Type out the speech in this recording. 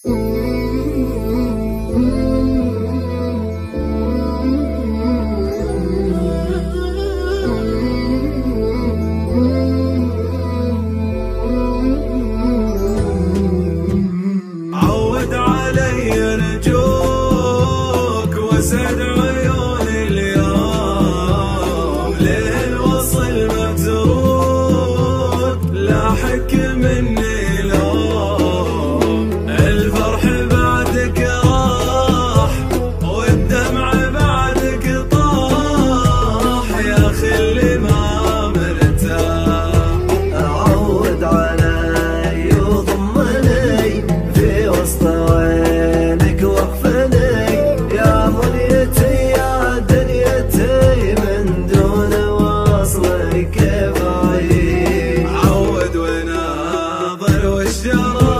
عود علي رجوك واسعد عيوني اليوم، للوصل متروك لاحق مني لوم، الفرح بعدك راح والدمع بعدك طاح، يا خلي ما مرتاح. عود علي وضمني في وسط عينك واغفني، يا منيتي يا دنيتي من دون وصلك بعيد. عود وناظر والشرف